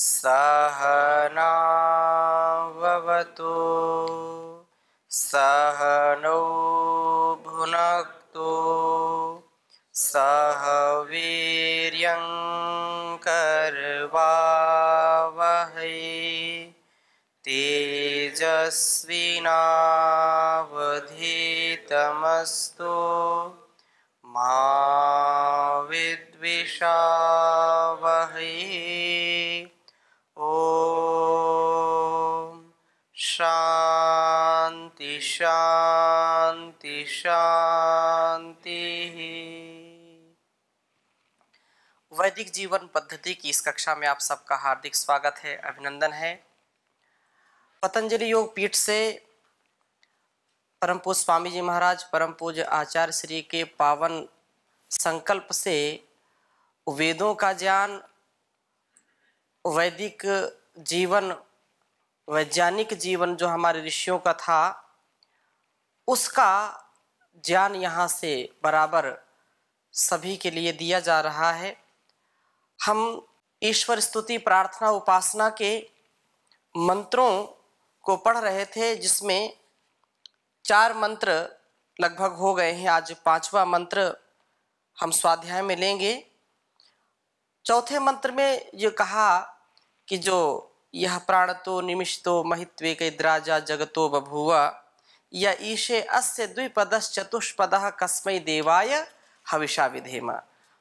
सहनाववतु सहनौ भुनक्तु सह वीर्यं करवावहै तेजस्विनावधीतमस्तु मा विद्विषावहै। ओम शांति शांति शांति। वैदिक जीवन पद्धति की इस कक्षा में आप सबका हार्दिक स्वागत है, अभिनंदन है। पतंजलि योग पीठ से परम पूज्य स्वामी जी महाराज, परम पूज्य आचार्य श्री के पावन संकल्प से वेदों का ज्ञान, वैदिक जीवन, वैज्ञानिक जीवन जो हमारे ऋषियों का था, उसका ज्ञान यहाँ से बराबर सभी के लिए दिया जा रहा है। हम ईश्वर स्तुति, प्रार्थना, उपासना के मंत्रों को पढ़ रहे थे, जिसमें 4 मंत्र लगभग हो गए हैं। आज 5वां मंत्र हम स्वाध्याय में लेंगे। चौथे मंत्र में ये कहा कि जो यह प्राणतो निमिषतो महित्वेकैद्राजा जगतो बभूव या ईशे अस्य द्विपदश्चतुष्पदः कस्मै देवाय हविषा विधेम।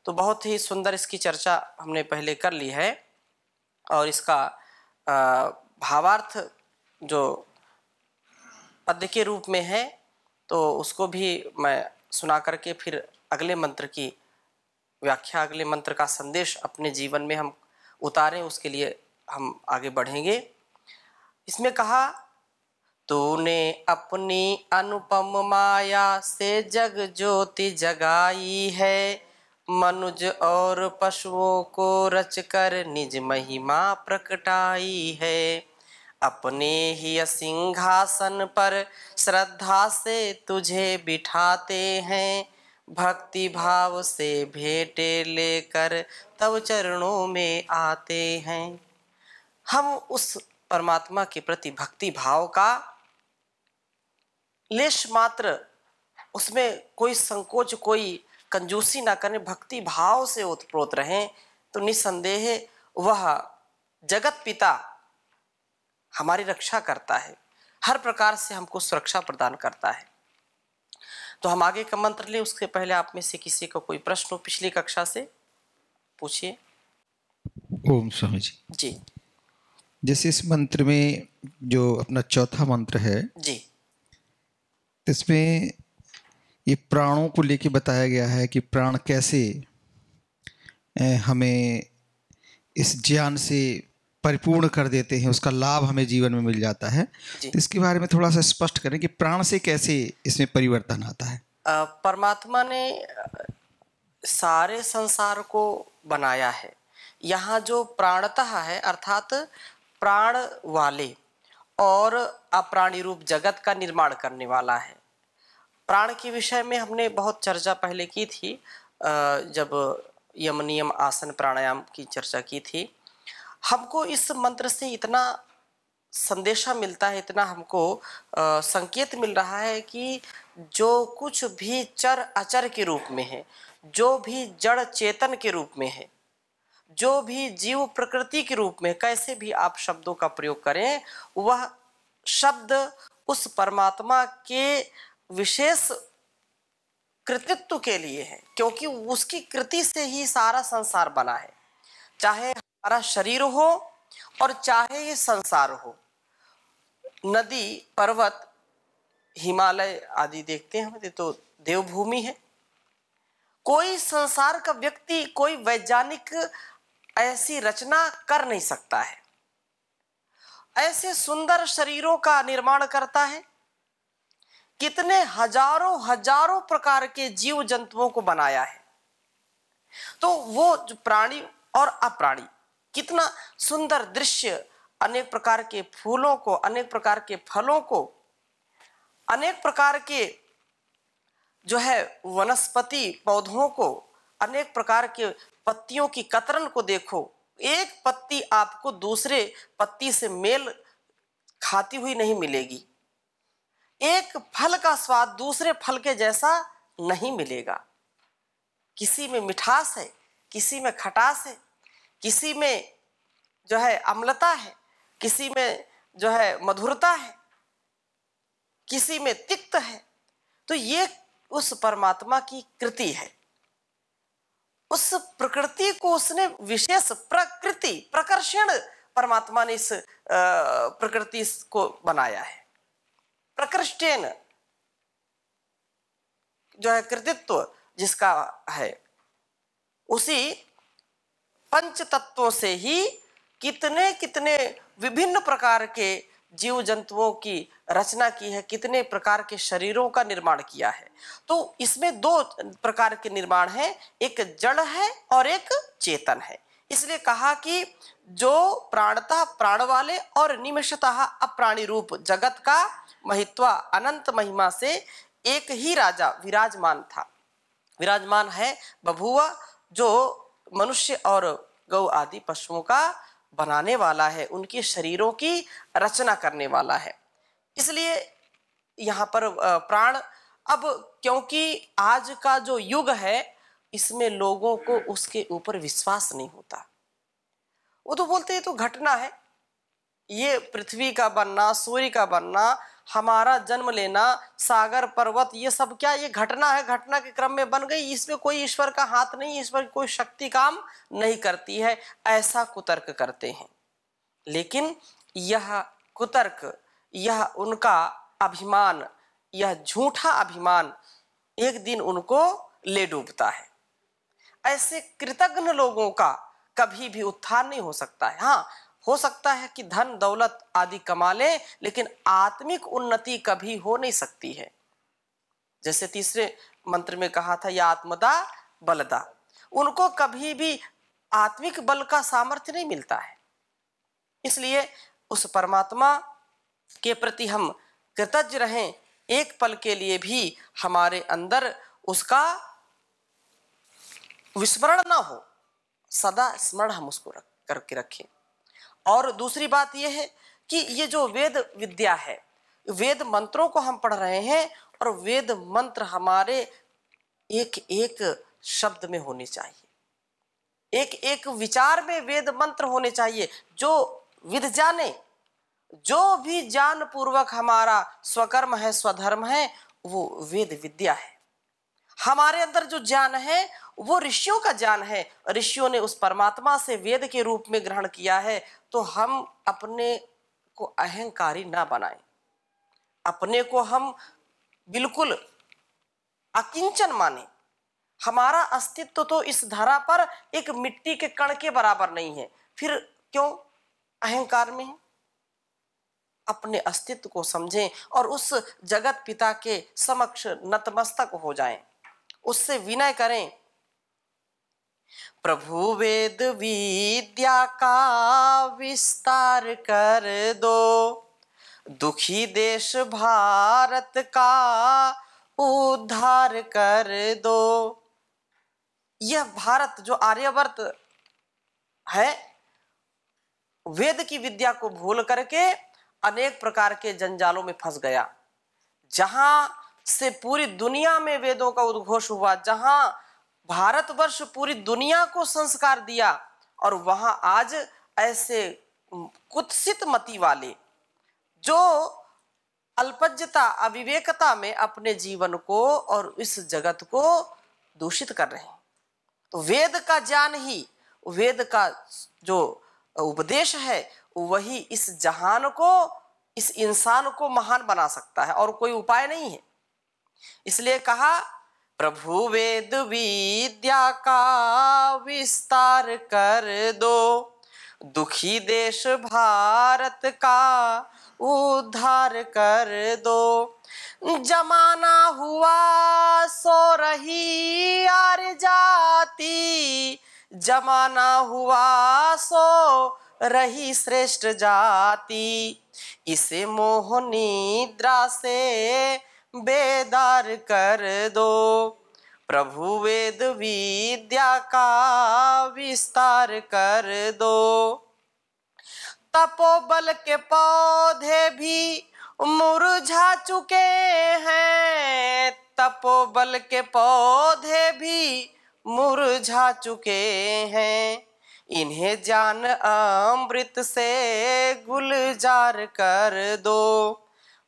तो बहुत ही सुंदर इसकी चर्चा हमने पहले कर ली है और इसका भावार्थ जो पद्य के रूप में है तो उसको भी मैं सुना करके फिर अगले मंत्र की व्याख्या, अगले मंत्र का संदेश अपने जीवन में हम उतारें, उसके लिए हम आगे बढ़ेंगे। इसमें कहा, तूने अपनी अनुपम माया से जग ज्योति जगाई है, मनुज और पशुओं को रचकर निज महिमा प्रकटाई है। अपने ही सिंहासन पर श्रद्धा से तुझे बिठाते हैं, भक्ति भाव से भेंटे लेकर तब चरणों में आते हैं। हम उस परमात्मा के प्रति भक्ति भाव का लेश मात्र, उसमें कोई संकोच, कोई कंजूसी ना करें, भक्ति भाव से ओतप्रोत रहें, तो निसंदेह वह जगत पिता हमारी रक्षा करता है, हर प्रकार से हमको सुरक्षा प्रदान करता है। तो हम आगे का मंत्र ले, उसके पहले आप में से किसी को कोई प्रश्न हो पिछली कक्षा से, पूछिए। ओम स्वामी जी। जी, जैसे इस मंत्र में जो अपना चौथा मंत्र है जी, इसमें ये प्राणों को लेके बताया गया है कि प्राण कैसे हमें इस ज्ञान से परिपूर्ण कर देते हैं, उसका लाभ हमें जीवन में मिल जाता है। तो इसके बारे में थोड़ा सा स्पष्ट करें कि प्राण से कैसे इसमें परिवर्तन आता है। परमात्मा ने सारे संसार को बनाया है। यहाँ जो प्राणतः है अर्थात प्राण वाले और अप्राणी रूप जगत का निर्माण करने वाला है। प्राण के विषय में हमने बहुत चर्चा पहले की थी, जब यम नियम आसन प्राणायाम की चर्चा की थी। हमको इस मंत्र से इतना संदेशा मिलता है, इतना हमको संकेत मिल रहा है कि जो कुछ भी चर अचर के रूप में है, जो भी जड़ चेतन के रूप में है, जो भी जीव प्रकृति के रूप में, कैसे भी आप शब्दों का प्रयोग करें, वह शब्द उस परमात्मा के विशेष कृतित्व के लिए है, क्योंकि उसकी कृति से ही सारा संसार बना है। चाहे हमारा शरीर हो और चाहे ये संसार हो, नदी, पर्वत, हिमालय आदि देखते हैं हम, ये तो देवभूमि है। कोई संसार का व्यक्ति, कोई वैज्ञानिक ऐसी रचना कर नहीं सकता है, ऐसे सुंदर शरीरों का निर्माण करता है। कितने हजारों हजारों प्रकार के जीव जंतुओं को बनाया है। तो वो जो प्राणी और अप्राणी, कितना सुंदर दृश्य, अनेक प्रकार के फूलों को, अनेक प्रकार के फलों को, अनेक प्रकार के जो है वनस्पति पौधों को, अनेक प्रकार के पत्तियों की कतरन को देखो, एक पत्ती आपको दूसरे पत्ती से मेल खाती हुई नहीं मिलेगी। एक फल का स्वाद दूसरे फल के जैसा नहीं मिलेगा। किसी में मिठास है, किसी में खटास है, किसी में जो है अम्लता है, किसी में जो है मधुरता है, किसी में तिक्त है। तो ये उस परमात्मा की कृति है। उस प्रकृति को उसने विशेष प्रकृति प्रकर्षण परमात्मा ने इस प्रकृति को बनाया है। प्रकृष्टेन जो है कृतित्व जिसका है, उसी पंच तत्वों से ही कितने कितने विभिन्न प्रकार के जीव जंतुओं की रचना की है, कितने प्रकार के शरीरों का निर्माण किया है। तो इसमें दो प्रकार के निर्माण है, एक जड़ है और एक चेतन है। इसलिए कहा कि जो प्राणतः प्राण वाले और निमिषतः अप्राणी रूप जगत का महित्वा अनंत महिमा से एक ही राजा विराजमान था, विराजमान है बभुआ, जो मनुष्य और गौ आदि पशुओं का बनाने वाला है, उनके शरीरों की रचना करने वाला है। इसलिए यहाँ पर प्राण, अब क्योंकि आज का जो युग है इसमें लोगों को उसके ऊपर विश्वास नहीं होता। वो तो बोलते हैं तो घटना है, ये पृथ्वी का बनना, सूर्य का बनना, हमारा जन्म लेना, सागर पर्वत, ये सब क्या, ये घटना है, घटना के क्रम में बन गई, इसमें कोई ईश्वर का हाथ नहीं, ईश्वर की कोई शक्ति काम नहीं करती है, ऐसा कुतर्क करते हैं। लेकिन यह कुतर्क, यह उनका अभिमान, यह झूठा अभिमान एक दिन उनको ले डूबता है। ऐसे कृतज्ञ लोगों का कभी भी उत्थान नहीं हो सकता है। हाँ, हो सकता है कि धन दौलत आदि कमा ले, लेकिन आत्मिक उन्नति कभी हो नहीं सकती है। जैसे तीसरे मंत्र में कहा था, या आत्मदा बलदा, उनको कभी भी आत्मिक बल का सामर्थ्य नहीं मिलता है। इसलिए उस परमात्मा के प्रति हम कृतज्ञ रहें, एक पल के लिए भी हमारे अंदर उसका विस्मरण ना हो, सदा स्मरण हम उसको करके रखें। और दूसरी बात यह है कि ये जो वेद विद्या है, वेद मंत्रों को हम पढ़ रहे हैं, और वेद मंत्र हमारे एक एक शब्द में होने चाहिए, एक एक विचार में वेद मंत्र होने चाहिए। जो विद जाने, जो भी ज्ञान पूर्वक हमारा स्वकर्म है, स्वधर्म है, वो वेद विद्या है। हमारे अंदर जो ज्ञान है वो ऋषियों का ज्ञान है, ऋषियों ने उस परमात्मा से वेद के रूप में ग्रहण किया है। तो हम अपने को अहंकारी ना बनाएं, अपने को हम बिल्कुल अकिंचन माने। हमारा अस्तित्व तो इस धरा पर एक मिट्टी के कण के बराबर नहीं है, फिर क्यों अहंकार में है? अपने अस्तित्व को समझें और उस जगत पिता के समक्ष नतमस्तक हो जाएं, उससे विनय करें। प्रभु वेद विद्या का विस्तार कर दो, दुखी देश भारत का उद्धार कर दो। यह भारत जो आर्यवर्त है, वेद की विद्या को भूल करके अनेक प्रकार के जंजालों में फंस गया। जहां से पूरी दुनिया में वेदों का उद्घोष हुआ, जहां भारतवर्ष पूरी दुनिया को संस्कार दिया, और वहां आज ऐसे कुत्सित मति वाले जो अल्पज्यता अविवेकता में अपने जीवन को और इस जगत को दूषित कर रहे हैं। तो वेद का ज्ञान ही, वेद का जो उपदेश है, वही इस जहान को, इस इंसान को महान बना सकता है, और कोई उपाय नहीं है। इसलिए कहा, प्रभु वेद विद्या का विस्तार कर दो, दुखी देश भारत का उद्धार कर दो। जमाना हुआ सो रही आर्य जाति, जमाना हुआ सो रही श्रेष्ठ जाति, इसे मोह निद्रा से बेदार कर दो। प्रभु वेद विद्या का विस्तार कर दो। तपोबल के पौधे भी मुरझा चुके हैं, तपोबल के पौधे भी मुरझा चुके हैं। इन्हें ज्ञान अमृत से गुलजार कर दो।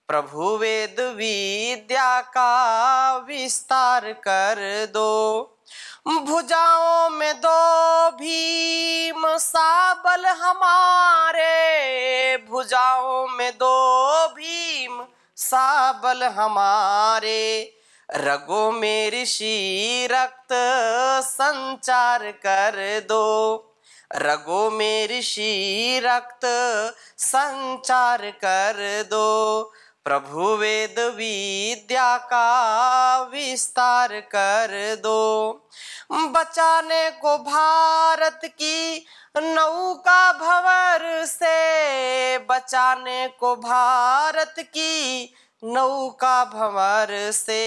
प्रभु वेद विद्या का विस्तार कर दो। भुजाओं में दो भीम साबल हमारे, भुजाओं में दो भीम साबल हमारे। रगों में ऋषि रक्त संचार कर दो। रगों में ऋषि रक्त संचार कर दो। प्रभु वेद विद्या का विस्तार कर दो। बचाने को भारत की नौका भंवर से, बचाने को भारत की नौका भंवर से।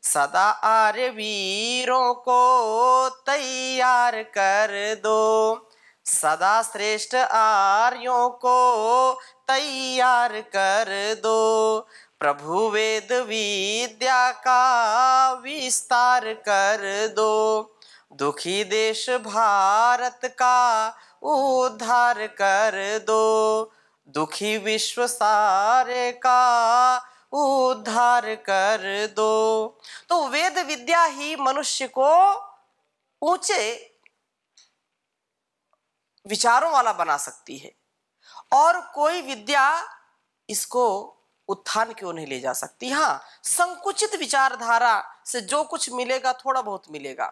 सदा आर्य वीरों को तैयार कर दो। सदा श्रेष्ठ आर्यों को तैयार कर दो। प्रभु वेद विद्या का विस्तार कर दो। दुखी देश भारत का उद्धार कर दो। दुखी विश्व सारे का उद्धार कर दो। तो वेद विद्या ही मनुष्य को ऊंचे विचारों वाला बना सकती है, और कोई विद्या इसको उत्थान क्यों नहीं ले जा सकती। हाँ, संकुचित विचारधारा से जो कुछ मिलेगा थोड़ा बहुत मिलेगा।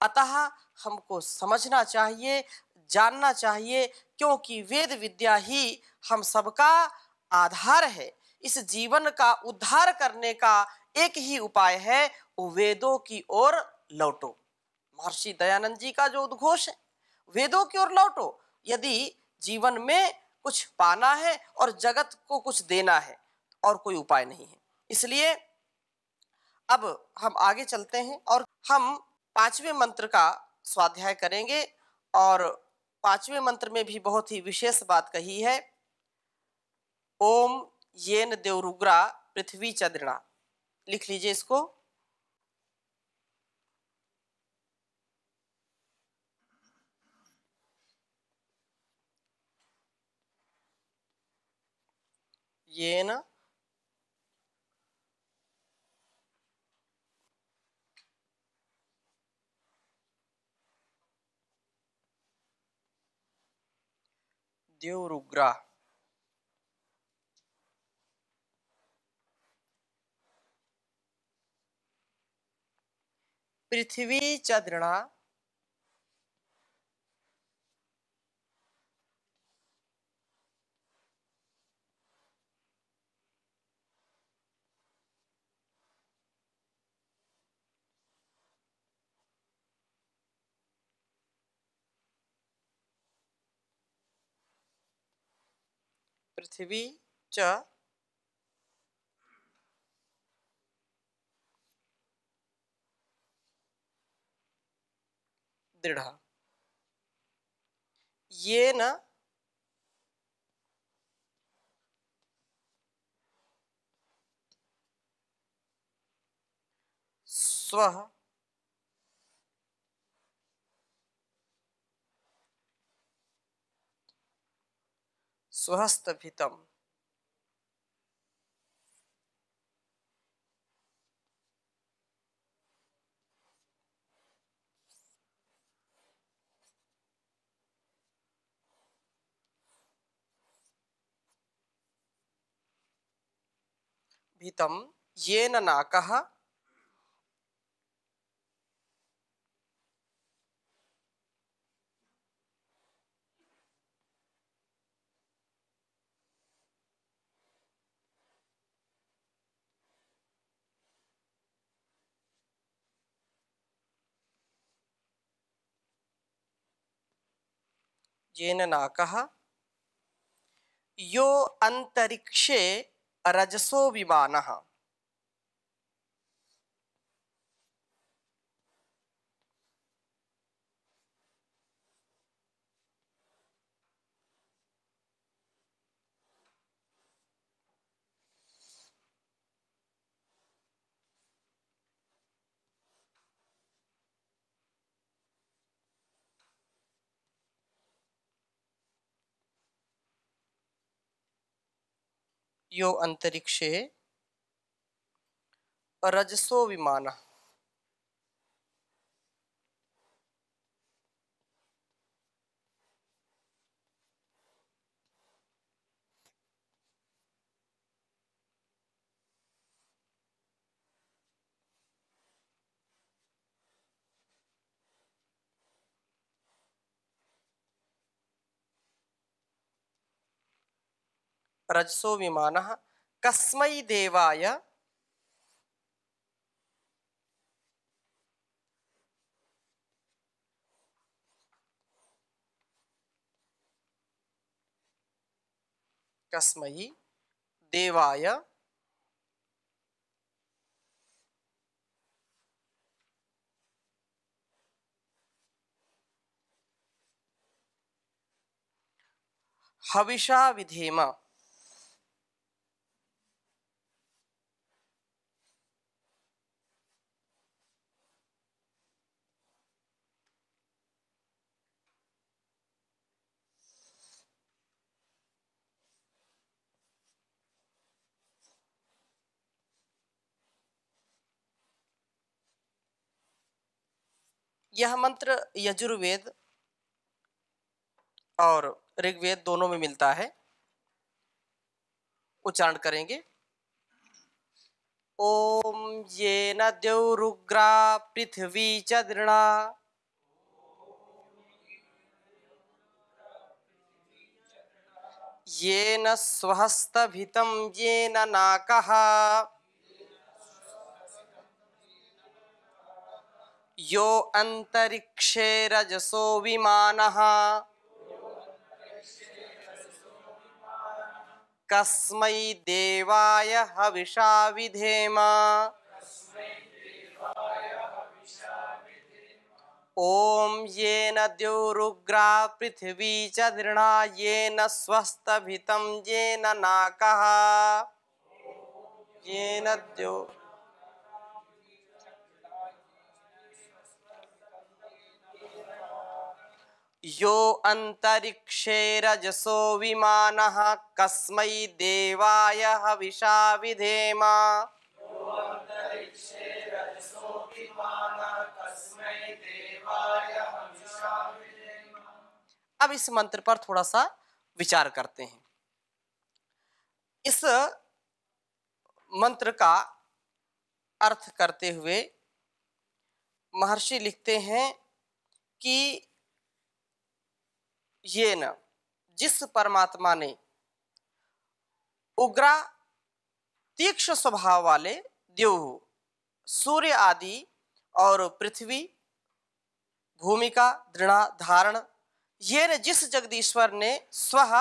अतः हमको समझना चाहिए, जानना चाहिए, क्योंकि वेद विद्या ही हम सबका आधार है। इस जीवन का उद्धार करने का एक ही उपाय है, वो वेदों की ओर लौटो। महर्षि दयानंद जी का जो उद्घोष है, वेदों की ओर लौटो। यदि जीवन में कुछ पाना है और जगत को कुछ देना है, और कोई उपाय नहीं है। इसलिए अब हम आगे चलते हैं और हम 5वें मंत्र का स्वाध्याय करेंगे। और 5वें मंत्र में भी बहुत ही विशेष बात कही है। ओम येन देवरुग्रा पृथ्वी च दृणा। लिख लीजिए इसको। येन देवरुग्रा पृथ्वी च दृणा पृथ्वी च दृढ़। येन स्वः स्वहस्तभितम् भितम् येन नाकः येन नाकः यो अंतरिक्षे रजसो विमानः। यो अंतरिक्षे रजसो विमान। रजसो विमानः कस्मै देवाय कस्मै देवाय हविषा विधेम। यह मंत्र यजुर्वेद और ऋग्वेद दोनों में मिलता है। उच्चारण करेंगे। ओम येन द्यौरुग्रा पृथ्वी च दृढ़ा येन स्वहस्तभितं येन नाकः यो अंतरिक्षे रजसो विमानः कस्मै देवाय हविषा विधेम। ओम येन द्यौरुग्रा पृथ्वी च दृढ़ा येन स्वहस्तभितं येन नाकः येन द्यौ यो अंतरिक्षे रजसो विमानः कस्मै देवाय हविषा विधेम। अब इस मंत्र पर थोड़ा सा विचार करते हैं। इस मंत्र का अर्थ करते हुए महर्षि लिखते हैं कि ये न जिस परमात्मा ने उग्रा तीक्ष्ण स्वभाव वाले द्यौः सूर्य आदि और पृथ्वी भूमि का दृढ़ धारण, ये न जिस जगदीश्वर ने स्वः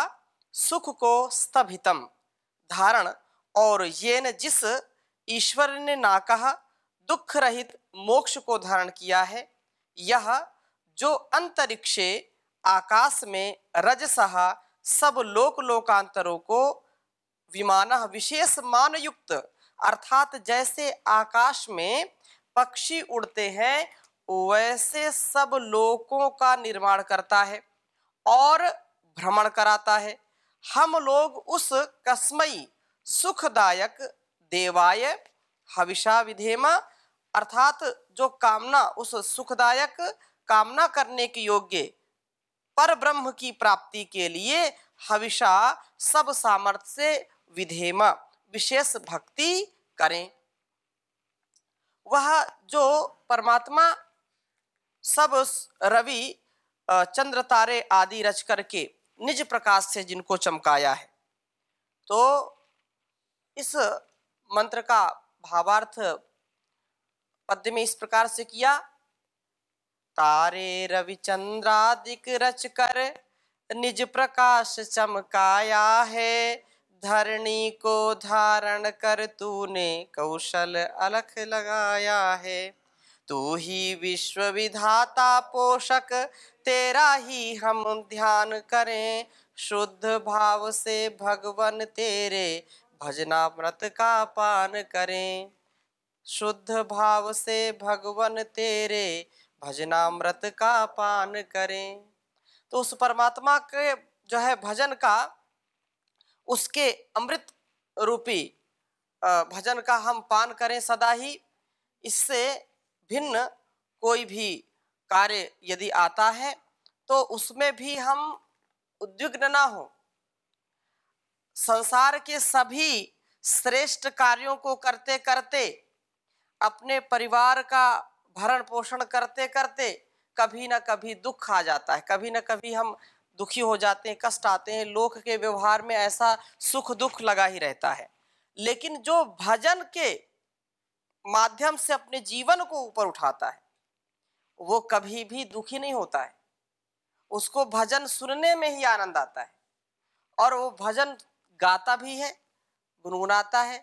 सुख को स्तभितम धारण, और ये न जिस ईश्वर ने नाकः दुख रहित मोक्ष को धारण किया है, यह जो अंतरिक्षे आकाश में रजसः सब लोक लोकांतरों को विमानः विशेष मान युक्त, अर्थात जैसे आकाश में पक्षी उड़ते हैं वैसे सब लोकों का निर्माण करता है और भ्रमण कराता है। हम लोग उस कस्मई सुखदायक देवाय हविषा विधेम, अर्थात जो कामना, उस सुखदायक कामना करने के योग्य पर ब्रह्म की प्राप्ति के लिए हविषा सब सामर्थ्य से विधेम विशेष भक्ति करें। वह जो परमात्मा सब रवि चंद्र तारे आदि रच करके निज प्रकाश से जिनको चमकाया है, तो इस मंत्र का भावार्थ पद्य में इस प्रकार से किया। तारे रवि चंद्रादिक रच कर निज प्रकाश चमकाया है, धरणी को धारण कर तूने कौशल अलख लगाया है। तू ही विश्व विधाता पोषक, तेरा ही हम ध्यान करें, शुद्ध भाव से भगवन तेरे भजनामृत का पान करें। शुद्ध भाव से भगवन तेरे भजनामृत का पान करें। तो उस परमात्मा के जो है भजन का, उसके अमृत रूपी भजन का हम पान करें सदा ही। इससे भिन्न कोई भी कार्य यदि आता है तो उसमें भी हम उद्विग्न ना हो। संसार के सभी श्रेष्ठ कार्यों को करते करते, अपने परिवार का भरण पोषण करते करते कभी ना कभी दुख आ जाता है, कभी ना कभी हम दुखी हो जाते हैं, कष्ट आते हैं। लोक के व्यवहार में ऐसा सुख दुख लगा ही रहता है, लेकिन जो भजन के माध्यम से अपने जीवन को ऊपर उठाता है वो कभी भी दुखी नहीं होता है। उसको भजन सुनने में ही आनंद आता है और वो भजन गाता भी है, गुनगुनाता है,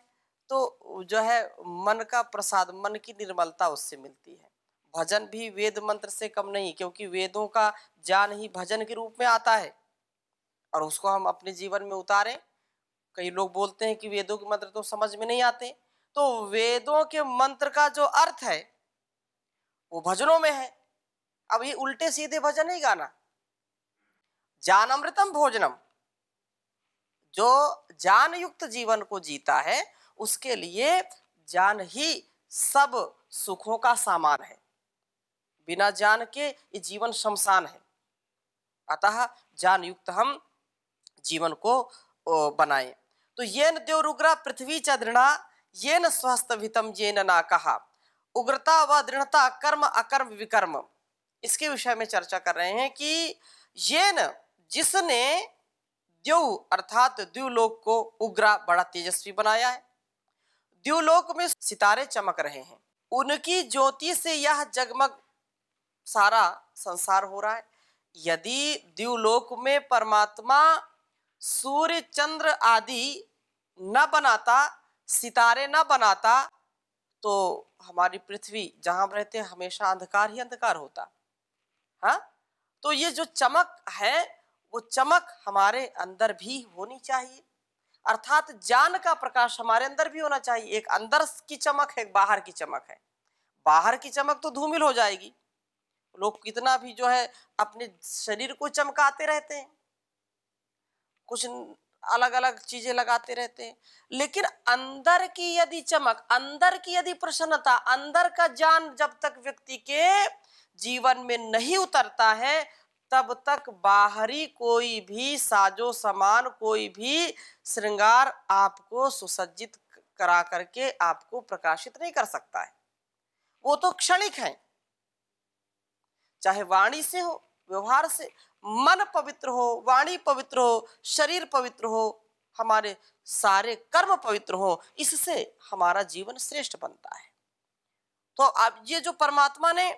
तो जो है मन का प्रसाद, मन की निर्मलता उससे मिलती है। भजन भी वेद मंत्र से कम नहीं, क्योंकि वेदों का ज्ञान ही भजन के रूप में आता है और उसको हम अपने जीवन में उतारें। कई लोग बोलते हैं कि वेदों के मंत्र तो समझ में नहीं आते, तो वेदों के मंत्र का जो अर्थ है वो भजनों में है। अब ये उल्टे सीधे भजन नहीं गाना। ज्ञानामृतम भोजनम, जो ज्ञान युक्त जीवन को जीता है उसके लिए ज्ञान ही सब सुखों का सामान है। बिना ज्ञान के ये जीवन शमशान है। अतः ज्ञान युक्त हम जीवन को बनाएं। तो येन देवरुग्रा पृथ्वी च दृढ़ा येन स्वस्थ वितम येन ना कहा, उग्रता व दृढ़ता कर्म अकर्म विकर्म। इसके विषय में चर्चा कर रहे हैं कि येन, जिसने द्यौ अर्थात द्युलोक को उग्रा, बड़ा तेजस्वी बनाया है। द्युलोक में सितारे चमक रहे हैं, उनकी ज्योति से यह जगमग सारा संसार हो रहा है। यदि द्युलोक में परमात्मा सूर्य चंद्र आदि न बनाता, सितारे न बनाता, तो हमारी पृथ्वी जहां हम रहते हैं हमेशा अंधकार ही अंधकार होता। हाँ, तो ये जो चमक है वो चमक हमारे अंदर भी होनी चाहिए, अर्थात ज्ञान का प्रकाश हमारे अंदर भी होना चाहिए। एक अंदर की चमक है, एक बाहर की चमक है। बाहर की चमक तो धूमिल हो जाएगी, लोग कितना भी जो है अपने शरीर को चमकाते रहते हैं, कुछ अलग अलग चीजें लगाते रहते हैं, लेकिन अंदर की यदि चमक, अंदर की यदि प्रसन्नता, अंदर का ज्ञान जब तक व्यक्ति के जीवन में नहीं उतरता है तब तक बाहरी कोई भी साजो सामान, कोई भी श्रृंगार आपको सुसज्जित करा करके आपको प्रकाशित नहीं कर सकता है। वो तो क्षणिक है, चाहे वाणी से हो, व्यवहार से, मन पवित्र हो, वाणी पवित्र हो, शरीर पवित्र हो, हमारे सारे कर्म पवित्र हो, इससे हमारा जीवन श्रेष्ठ बनता है। तो अब ये जो परमात्मा ने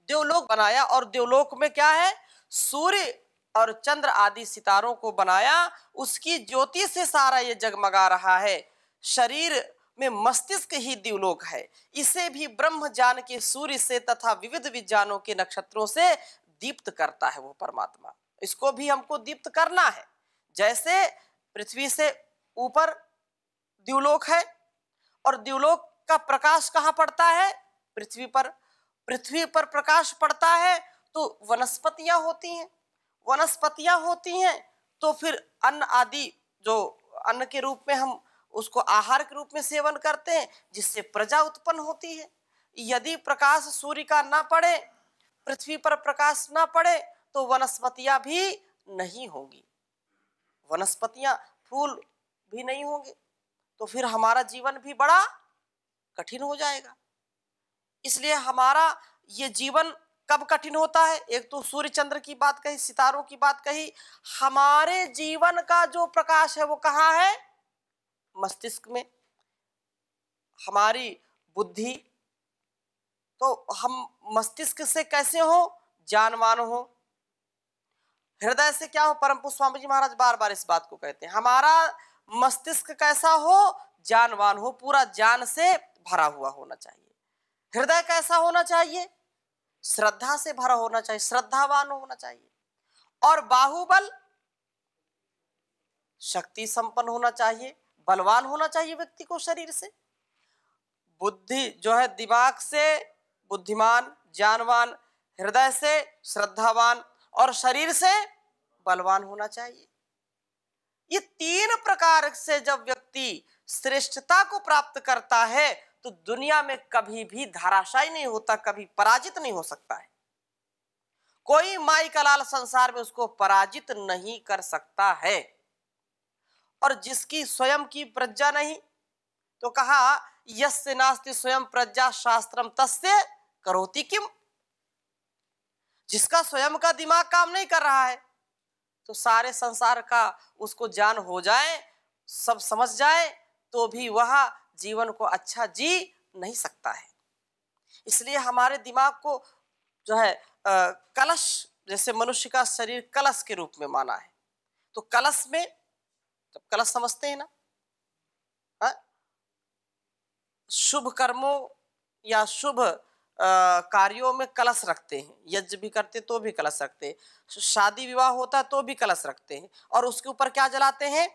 देवलोक बनाया, और देवलोक में क्या है, सूर्य और चंद्र आदि सितारों को बनाया, उसकी ज्योति से सारा ये जगमगा रहा है। शरीर में मस्तिष्क ही दिवलोक है, इसे भी ब्रह्म ज्ञान के सूर्य से तथा विविध विज्ञानों के नक्षत्रों से दीप्त करता है वो परमात्मा। इसको भी हमको दीप्त करना है। जैसे पृथ्वी से ऊपर दिवलोक है और दिवलोक का प्रकाश कहाँ पड़ता है, पृथ्वी पर। पृथ्वी पर प्रकाश पड़ता है तो वनस्पतियां होती हैं, वनस्पतियां होती हैं तो फिर अन्न आदि, जो अन्न के रूप में हम उसको आहार के रूप में सेवन करते हैं, जिससे प्रजा उत्पन्न होती है। यदि प्रकाश सूर्य का ना पड़े, पृथ्वी पर प्रकाश ना पड़े, तो वनस्पतियां भी नहीं होंगी, वनस्पतियां, फूल भी नहीं होंगे, तो फिर हमारा जीवन भी बड़ा कठिन हो जाएगा। इसलिए हमारा ये जीवन कब कठिन होता है, एक तो सूर्य चंद्र की बात कही, सितारों की बात कही, हमारे जीवन का जो प्रकाश है वो कहाँ है, मस्तिष्क में, हमारी बुद्धि। तो हम मस्तिष्क से कैसे हो, ज्ञानवान हो, हृदय से क्या हो। परम पूज्य स्वामी जी महाराज बार बार इस बात को कहते हैं, हमारा मस्तिष्क कैसा हो, ज्ञानवान हो, पूरा ज्ञान से भरा हुआ होना चाहिए। हृदय कैसा होना चाहिए, श्रद्धा से भरा होना चाहिए, श्रद्धावान होना चाहिए। और बाहुबल, शक्ति संपन्न होना चाहिए, बलवान होना चाहिए व्यक्ति को शरीर से। बुद्धि जो है दिमाग से बुद्धिमान, ज्ञानवान, हृदय से श्रद्धावान और शरीर से बलवान होना चाहिए। ये तीन प्रकार से जब व्यक्ति श्रेष्ठता को प्राप्त करता है तो दुनिया में कभी भी धराशायी नहीं होता, कभी पराजित नहीं हो सकता है। कोई माई का लाल संसार में उसको पराजित नहीं कर सकता है। और जिसकी स्वयं की प्रज्ञा नहीं, तो कहा यस्य नास्ति स्वयं प्रज्ञा शास्त्रम तस्य करोति किम। जिसका स्वयं का दिमाग काम नहीं कर रहा है तो सारे संसार का उसको ज्ञान हो जाए, सब समझ जाए, तो भी वह जीवन को अच्छा जी नहीं सकता है। इसलिए हमारे दिमाग को जो है कलश, जैसे मनुष्य का शरीर कलश के रूप में माना है, तो कलश में, जब कलश समझते हैं ना, शुभ कर्मों या शुभ कार्यों में कलश रखते हैं, यज्ञ भी करते तो भी कलश रखते हैं, शादी विवाह होता तो भी कलश रखते हैं, और उसके ऊपर क्या जलाते हैं?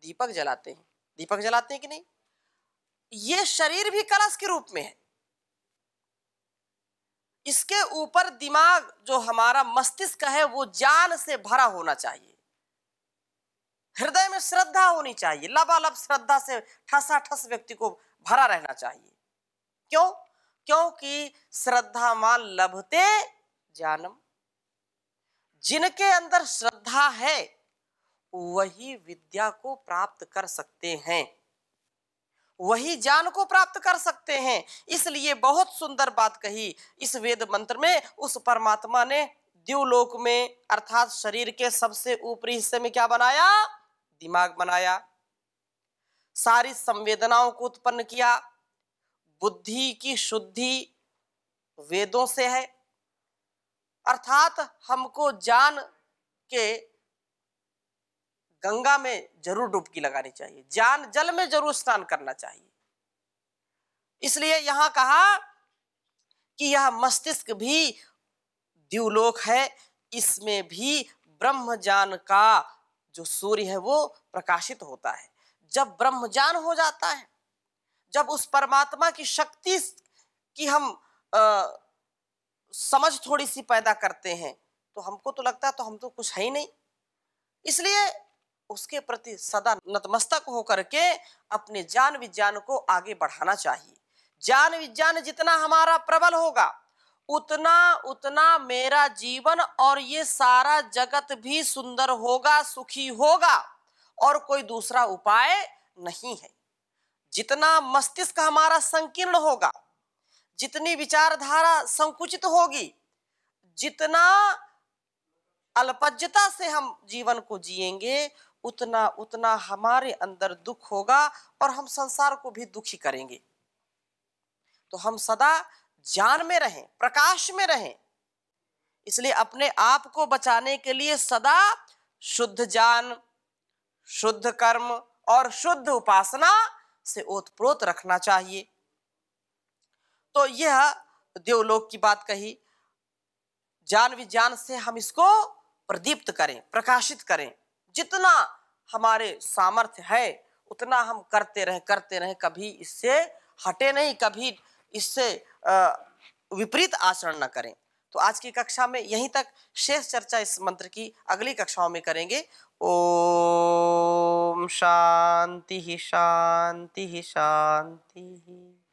दीपक जलाते हैं। दीपक जलाते हैं कि नहीं? ये शरीर भी कलश के रूप में है। इसके ऊपर दिमाग, जो हमारा मस्तिष्क है, वो ज्ञान से भरा होना चाहिए। हृदय में श्रद्धा होनी चाहिए, लबालब श्रद्धा से ठसाठस व्यक्ति को भरा रहना चाहिए। क्यों? क्योंकि श्रद्धावान लभते ज्ञानम। जिनके अंदर श्रद्धा है वही विद्या को प्राप्त कर सकते हैं, वही ज्ञान को प्राप्त कर सकते हैं। इसलिए बहुत सुंदर बात कही इस वेद मंत्र में। उस परमात्मा ने द्युलोक में अर्थात शरीर के सबसे ऊपरी हिस्से में क्या बनाया? दिमाग बनाया। सारी संवेदनाओं को उत्पन्न किया। बुद्धि की शुद्धि वेदों से है, अर्थात हमको जान के गंगा में जरूर डुबकी लगानी चाहिए, जान जल में जरूर स्नान करना चाहिए। इसलिए यहां कहा कि यह मस्तिष्क भी द्युलोक है, इसमें भी ब्रह्म ज्ञान का जो सूर्य है वो प्रकाशित होता है। जब ब्रह्म ज्ञान हो जाता है, जब उस परमात्मा की शक्ति की हम समझ थोड़ी सी पैदा करते हैं, तो हमको तो लगता है तो हम तो कुछ है ही नहीं। इसलिए उसके प्रति सदा नतमस्तक होकर के अपने ज्ञान विज्ञान को आगे बढ़ाना चाहिए। ज्ञान विज्ञान जितना हमारा प्रबल होगा, उतना उतना मेरा जीवन और ये सारा जगत भी सुंदर होगा, सुखी होगा, और कोई दूसरा उपाय नहीं है। जितना मस्तिष्क हमारा संकीर्ण होगा, जितनी विचारधारा संकुचित होगी, जितना अल्पज्यता से हम जीवन को जिएंगे, उतना उतना हमारे अंदर दुख होगा और हम संसार को भी दुखी करेंगे। तो हम सदा ज्ञान में रहें, प्रकाश में रहें। इसलिए अपने आप को बचाने के लिए सदा शुद्ध ज्ञान, शुद्ध कर्म और शुद्ध उपासना से ओतप्रोत रखना चाहिए। तो यह देवलोक की बात कही। ज्ञान विज्ञान से हम इसको प्रदीप्त करें, प्रकाशित करें। जितना हमारे सामर्थ्य है उतना हम करते रहें, कभी इससे हटे नहीं, कभी इससे विपरीत आचरण न करें। तो आज की कक्षा में यहीं तक, शेष चर्चा इस मंत्र की अगली कक्षाओं में करेंगे। ओम शांति शांति शांति।